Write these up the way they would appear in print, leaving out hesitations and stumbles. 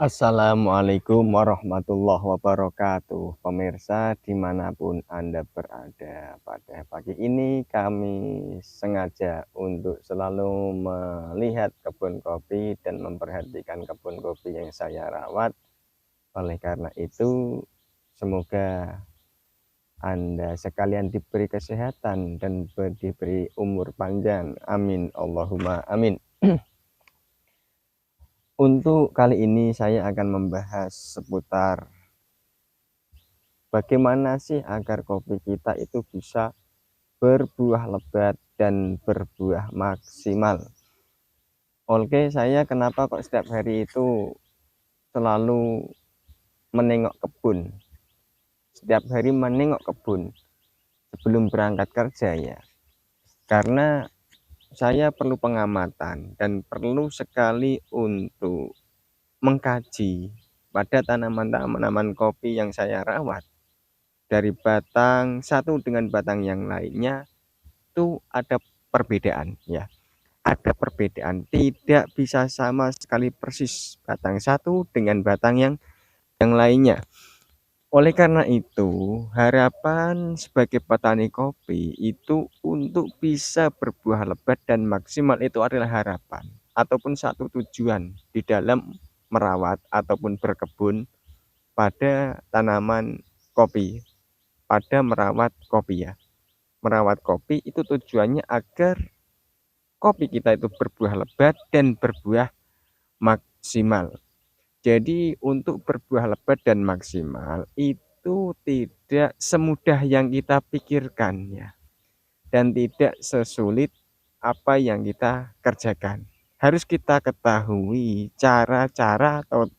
Assalamualaikum warahmatullahi wabarakatuh. Pemirsa dimanapun Anda berada, pada pagi ini kami sengaja untuk selalu melihat kebun kopi dan memperhatikan kebun kopi yang saya rawat. Oleh karena itu, semoga Anda sekalian diberi kesehatan dan diberi umur panjang. Amin Allahumma amin. Untuk kali ini saya akan membahas seputar bagaimana sih agar kopi kita itu bisa berbuah lebat dan berbuah maksimal. Oke, saya kenapa kok setiap hari itu selalu menengok kebun. Setiap hari menengok kebun sebelum berangkat kerja ya. Karena saya perlu pengamatan dan perlu sekali untuk mengkaji pada tanaman-tanaman kopi yang saya rawat. Dari batang satu dengan batang yang lainnya itu ada perbedaan ya. Ada perbedaan, tidak bisa sama sekali persis batang satu dengan batang yang lainnya. Oleh karena itu, harapan sebagai petani kopi itu untuk bisa berbuah lebat dan maksimal itu adalah harapan ataupun satu tujuan di dalam merawat ataupun berkebun pada tanaman kopi, pada merawat kopi ya. Merawat kopi itu tujuannya agar kopi kita itu berbuah lebat dan berbuah maksimal. Jadi untuk berbuah lebat dan maksimal itu tidak semudah yang kita pikirkan ya, dan tidak sesulit apa yang kita kerjakan. Harus kita ketahui cara-cara atau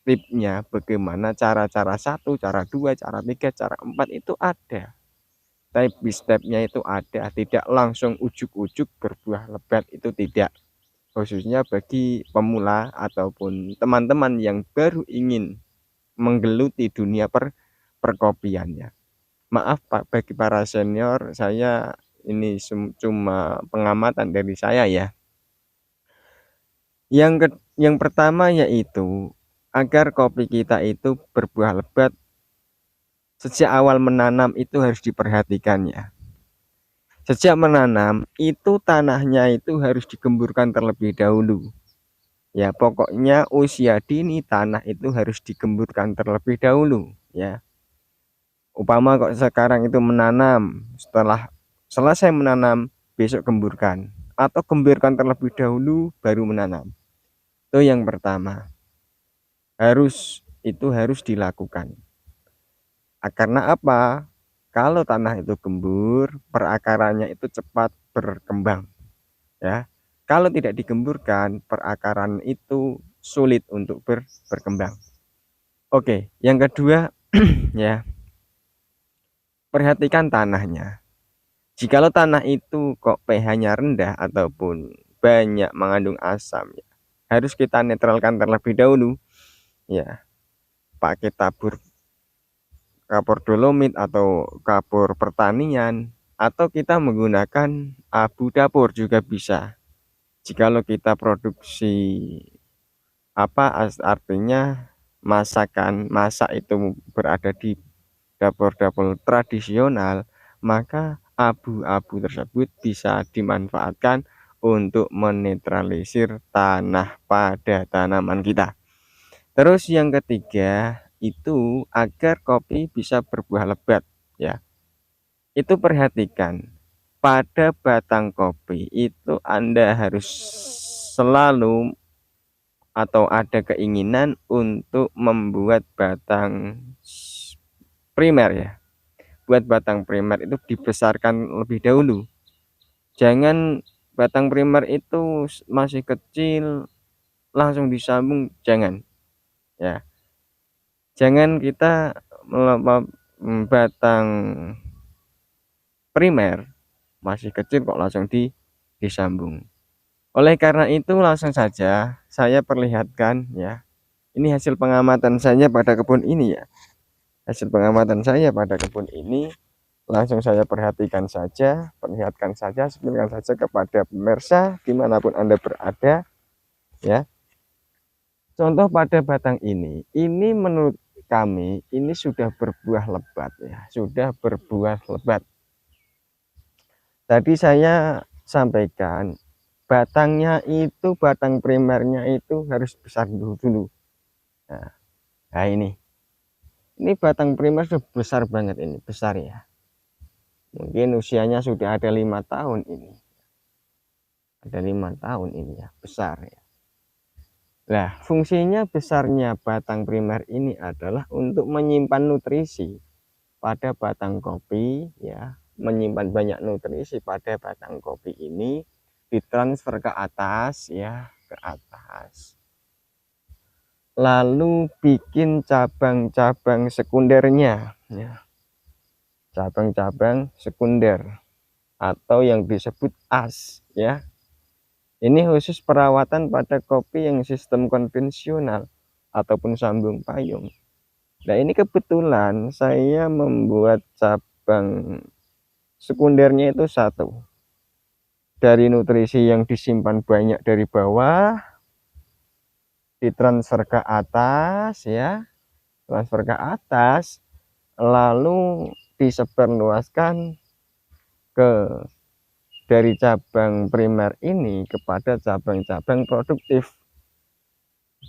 tipsnya bagaimana cara-cara satu, cara dua, cara tiga, cara empat itu ada. Step-stepnya itu ada, tidak langsung ujuk-ujuk berbuah lebat itu tidak. Khususnya bagi pemula ataupun teman-teman yang baru ingin menggeluti dunia perkopiannya. Maaf Pak, bagi para senior, saya ini cuma pengamatan dari saya ya. Yang pertama yaitu agar kopi kita itu berbuah lebat, sejak awal menanam itu harus diperhatikan ya. Sejak menanam itu tanahnya itu harus digemburkan terlebih dahulu. Ya, pokoknya usia dini tanah itu harus digemburkan terlebih dahulu ya. Upama kok sekarang itu menanam, setelah selesai menanam besok gemburkan atau gemburkan terlebih dahulu baru menanam. Itu yang pertama. Harus dilakukan. Karena apa? Kalau tanah itu gembur, perakarannya itu cepat berkembang ya. Kalau tidak digemburkan, perakaran itu sulit untuk berkembang. Oke, yang kedua ya, perhatikan tanahnya. Jikalau tanah itu kok pH-nya rendah ataupun banyak mengandung asam ya, harus kita netralkan terlebih dahulu ya. Pakai kapur dolomit atau kapur pertanian, atau kita menggunakan abu dapur juga bisa. Jikalau kita produksi artinya masak itu berada di dapur-dapur tradisional, maka abu-abu tersebut bisa dimanfaatkan untuk menetralisir tanah pada tanaman kita. Terus yang ketiga itu agar kopi bisa berbuah lebat ya. Itu perhatikan pada batang kopi itu Anda harus selalu atau ada keinginan untuk membuat batang primer ya. Buat batang primer itu dibesarkan lebih dahulu. Jangan batang primer itu masih kecil langsung disambung, jangan ya. Jangan kita batang primer masih kecil kok langsung disambung. Oleh karena itu langsung saja saya perlihatkan ya. Ini hasil pengamatan saya pada kebun ini ya. Hasil pengamatan saya pada kebun ini langsung saya perhatikan saja, perlihatkan saja, sebutkan saja kepada pemirsa dimanapun Anda berada ya. Contoh pada batang ini menurut kami ini sudah berbuah lebat ya, sudah berbuah lebat. Tadi saya sampaikan batangnya itu, batang primernya itu harus besar dulu. Nah ini batang primer sudah besar banget, ini besar ya. Mungkin usianya sudah ada 5 tahun ini. Ada 5 tahun ini ya, besar ya. Nah, fungsinya besarnya batang primer ini adalah untuk menyimpan nutrisi pada batang kopi ya, menyimpan banyak nutrisi pada batang kopi ini, ditransfer ke atas ya, ke atas. Lalu bikin cabang-cabang sekundernya ya. Cabang-cabang sekunder atau yang disebut as ya. Ini khusus perawatan pada kopi yang sistem konvensional ataupun sambung payung. Nah ini kebetulan saya membuat cabang sekundernya itu 1. Dari nutrisi yang disimpan banyak dari bawah, ditransfer ke atas ya, transfer ke atas, lalu disebarluaskan ke dari cabang primer ini kepada cabang-cabang produktif,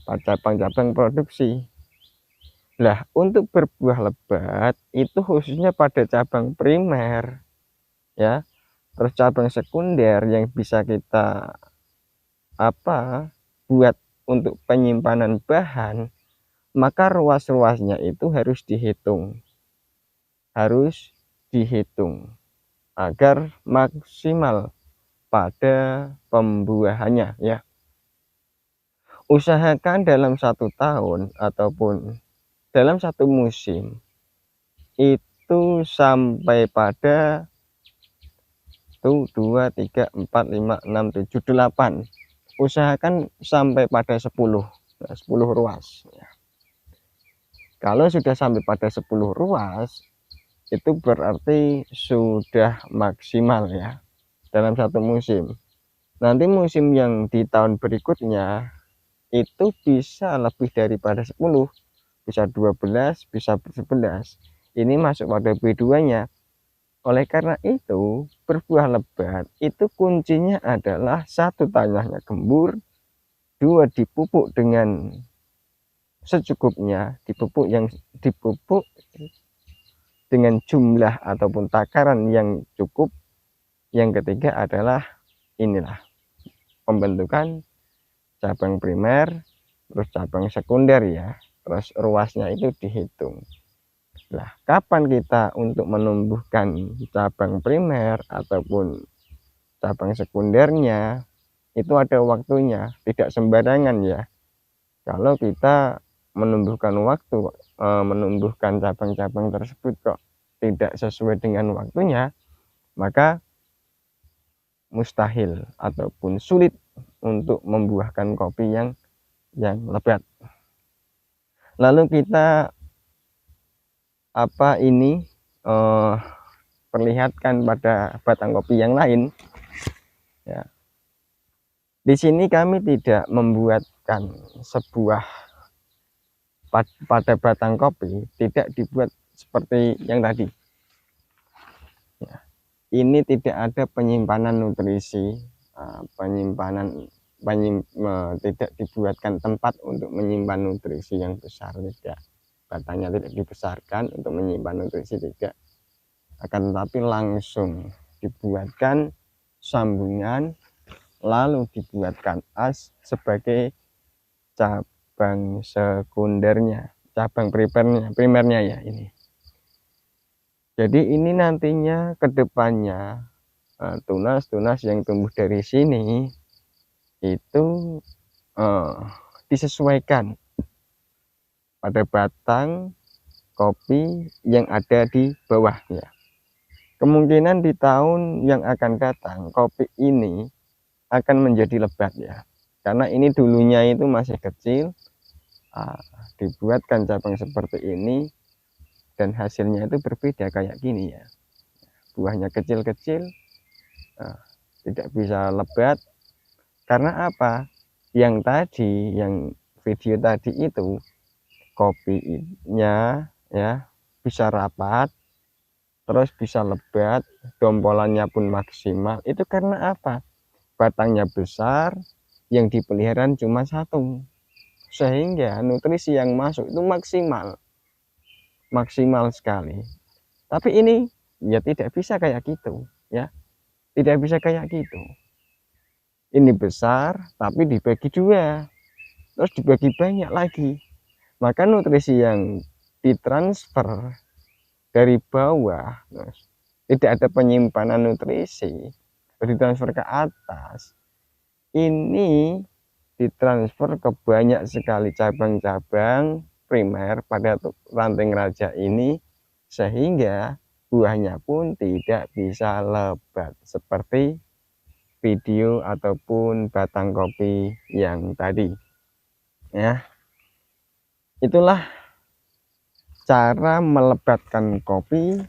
cabang-cabang produksi. Nah, untuk berbuah lebat itu khususnya pada cabang primer ya. Terus cabang sekunder yang bisa kita buat untuk penyimpanan bahan, maka ruas-ruasnya itu harus dihitung. Harus dihitung agar maksimal pada pembuahannya ya. Usahakan dalam 1 tahun ataupun dalam 1 musim itu sampai pada 1, 2, 3, 4, 5, 6, 7, 8. Usahakan sampai pada 10 ruas ya. Kalau sudah sampai pada 10 ruas itu berarti sudah maksimal ya dalam 1 musim. Nanti musim yang di tahun berikutnya itu bisa lebih daripada 10, bisa 12, bisa 11. Ini masuk pada B2-nya. Oleh karena itu, berbuah lebat itu kuncinya adalah 1, tanahnya gembur, 2, dipupuk dengan secukupnya, dipupuk dengan jumlah ataupun takaran yang cukup. Yang ketiga adalah inilah pembentukan cabang primer, terus cabang sekunder ya, terus ruasnya itu dihitung. Nah, kapan kita untuk menumbuhkan cabang primer ataupun cabang sekundernya itu ada waktunya, tidak sembarangan ya. Kalau kita menumbuhkan menumbuhkan cabang-cabang tersebut kok tidak sesuai dengan waktunya, maka mustahil ataupun sulit untuk membuahkan kopi yang lebat. Lalu kita perlihatkan pada batang kopi yang lain ya. Di sini kami tidak membuatkan sebuah pada batang kopi, tidak dibuat seperti yang tadi ya. Ini tidak ada penyimpanan nutrisi, tidak dibuatkan tempat untuk menyimpan nutrisi yang besar, tidak. Batangnya tidak dibesarkan untuk menyimpan nutrisi, tidak. Akan tetapi langsung dibuatkan sambungan, lalu dibuatkan as sebagai cabang sekundernya, cabang primernya ya ini. Jadi ini nantinya kedepannya tunas-tunas yang tumbuh dari sini itu disesuaikan pada batang kopi yang ada di bawah ya. Kemungkinan di tahun yang akan datang kopi ini akan menjadi lebat ya, karena ini dulunya itu masih kecil, dibuatkan cabang seperti ini dan hasilnya itu berbeda kayak gini ya. Buahnya kecil-kecil, tidak bisa lebat. Karena apa? yang tadi, yang video tadi itu kopinya ya bisa rapat, terus bisa lebat, dompolannya pun maksimal. Itu karena apa? Batangnya besar, yang dipelihara cuma satu, sehingga nutrisi yang masuk itu maksimal sekali. Tapi ini ya tidak bisa kayak gitu ya, tidak bisa kayak gitu. Ini besar tapi dibagi dua, terus dibagi banyak lagi, maka nutrisi yang ditransfer dari bawah, terus tidak ada penyimpanan nutrisi, ditransfer ke atas, ini ditransfer ke banyak sekali cabang-cabang primer pada ranting raja ini, sehingga buahnya pun tidak bisa lebat seperti video ataupun batang kopi yang tadi ya. Itulah cara melebatkan kopi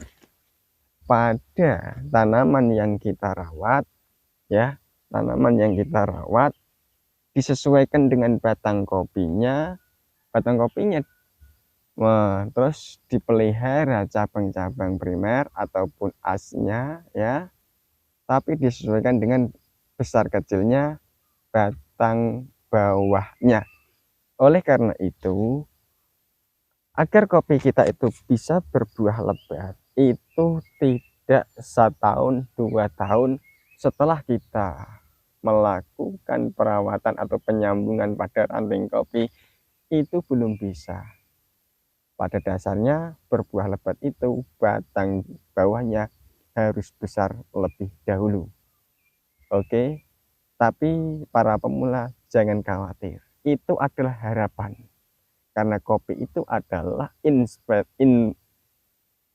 pada tanaman yang kita rawat ya. Tanaman yang kita rawat disesuaikan dengan batang kopinya, terus dipelihara cabang-cabang primer ataupun asnya ya, tapi disesuaikan dengan besar kecilnya batang bawahnya. Oleh karena itu, agar kopi kita itu bisa berbuah lebat, itu tidak 1 tahun 2 tahun setelah kita melakukan perawatan atau penyambungan pada ranting kopi, itu belum bisa. Pada dasarnya berbuah lebat itu batang bawahnya harus besar lebih dahulu. Oke, tapi para pemula jangan khawatir, itu adalah harapan, karena kopi itu adalah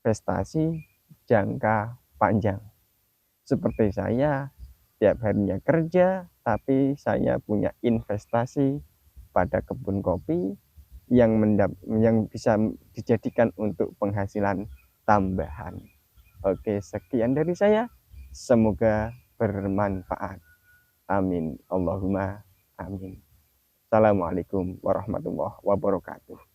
investasi jangka panjang. Seperti saya tiap harinya kerja, tapi saya punya investasi pada kebun kopi yang bisa dijadikan untuk penghasilan tambahan. Oke, sekian dari saya, semoga bermanfaat. Amin, Allahumma amin. Assalamualaikum warahmatullahi wabarakatuh.